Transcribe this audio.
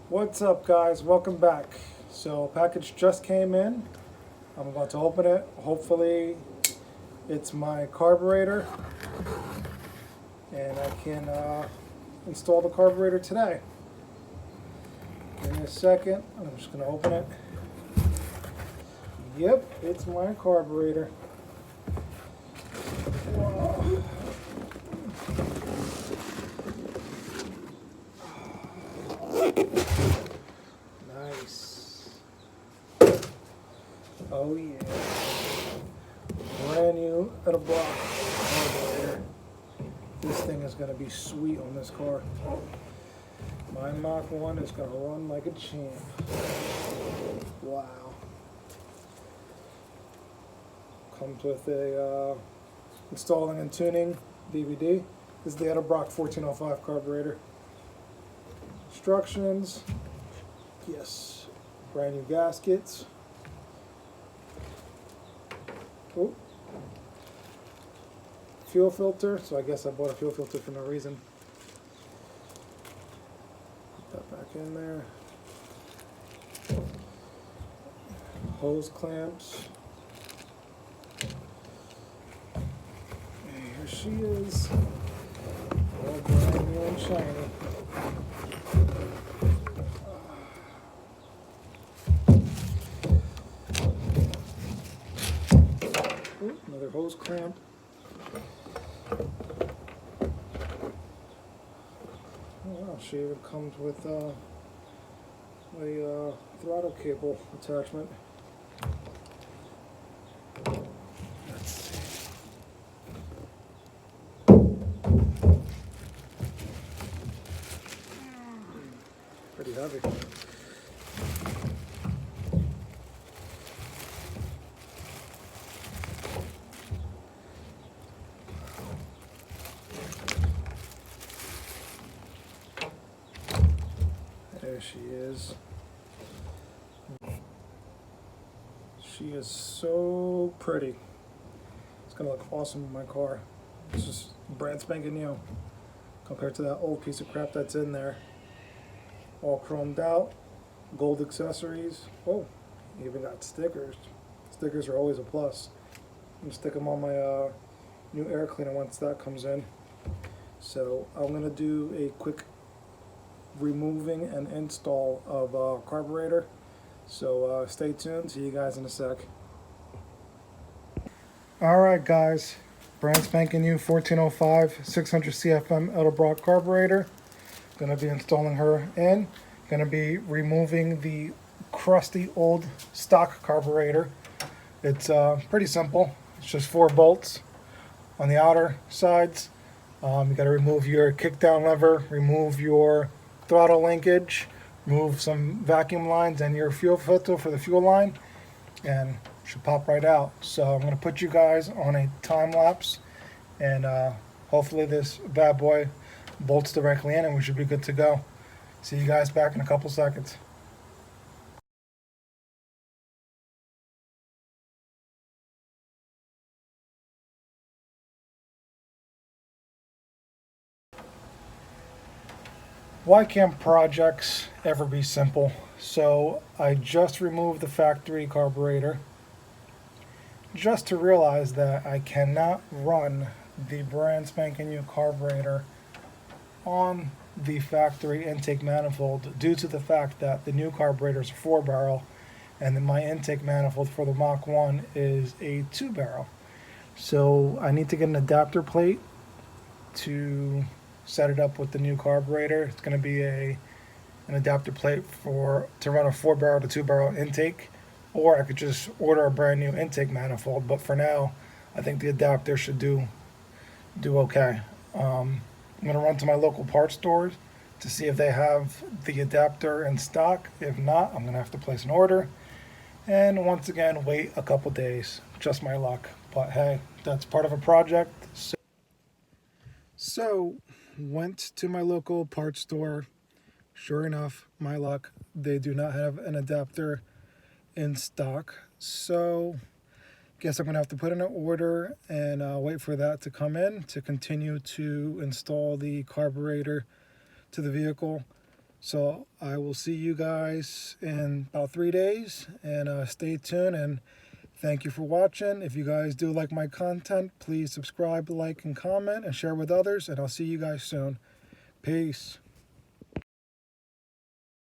What's up, guys? Welcome back. So package just came in. I'm about to open it. Hopefully it's my carburetor and I can install the carburetor today. Give me a second. I'm just going to open it. Yep, it's my carburetor. Whoa. Nice. Oh yeah. Brand new at a block carburetor. This thing is going to be sweet on this car. My Mach 1 is going to run like a champ. Wow. Comes with a installing and tuning DVD. This is the Edelbrock 1405 carburetor. Instructions. Yes. Brand new gaskets. Oh. Fuel filter. So I guess I bought a fuel filter for no reason. Put that back in there. Hose clamps. And here she is. All brand new and shiny. Ooh, another hose clamp. Oh wow, she even comes with a throttle cable attachment. Let's see. Pretty heavy. There she is. She is so pretty. It's gonna look awesome in my car. It's just brand spanking new compared to that old piece of crap that's in there. All chromed out, gold accessories. Oh, even got stickers. Stickers are always a plus. I'm gonna stick them on my new air cleaner once that comes in. So I'm gonna do a quick removing and install of carburetor. So stay tuned. See you guys in a sec. Alright guys, brand spanking new 1405 600 CFM Edelbrock carburetor. Gonna be installing her in. Gonna be removing the crusty old stock carburetor. It's pretty simple. It's just 4 bolts on the outer sides. You gotta remove your kickdown lever, remove your throttle linkage, remove some vacuum lines and your fuel filter for the fuel line, and should pop right out. So I'm going to put you guys on a time lapse, and hopefully this bad boy bolts directly in and we should be good to go. See you guys back in a couple seconds. Why can't projects ever be simple? So I just removed the factory carburetor just to realize that I cannot run the brand spanking new carburetor on the factory intake manifold due to the fact that the new carburetor is a 4-barrel and then my intake manifold for the Mach 1 is a 2-barrel. So I need to get an adapter plate to set it up with the new carburetor. It's going to be an adapter plate to run a 4-barrel to 2-barrel intake, or I could just order a brand new intake manifold. But for now, I think the adapter should do okay. I'm going to run to my local parts stores to see if they have the adapter in stock. If not, I'm going to have to place an order. And once again, wait a couple days. Just my luck. But hey, that's part of a project. So went to my local parts store. Sure enough, my luck, they do not have an adapter in stock. So guess I'm gonna have to put in an order and wait for that to come in to continue to install the carburetor to the vehicle. So I will see you guys in about 3 days, and stay tuned, and thank you for watching. If you guys do like my content, please subscribe, like, and comment, and share with others, and I'll see you guys soon. Peace.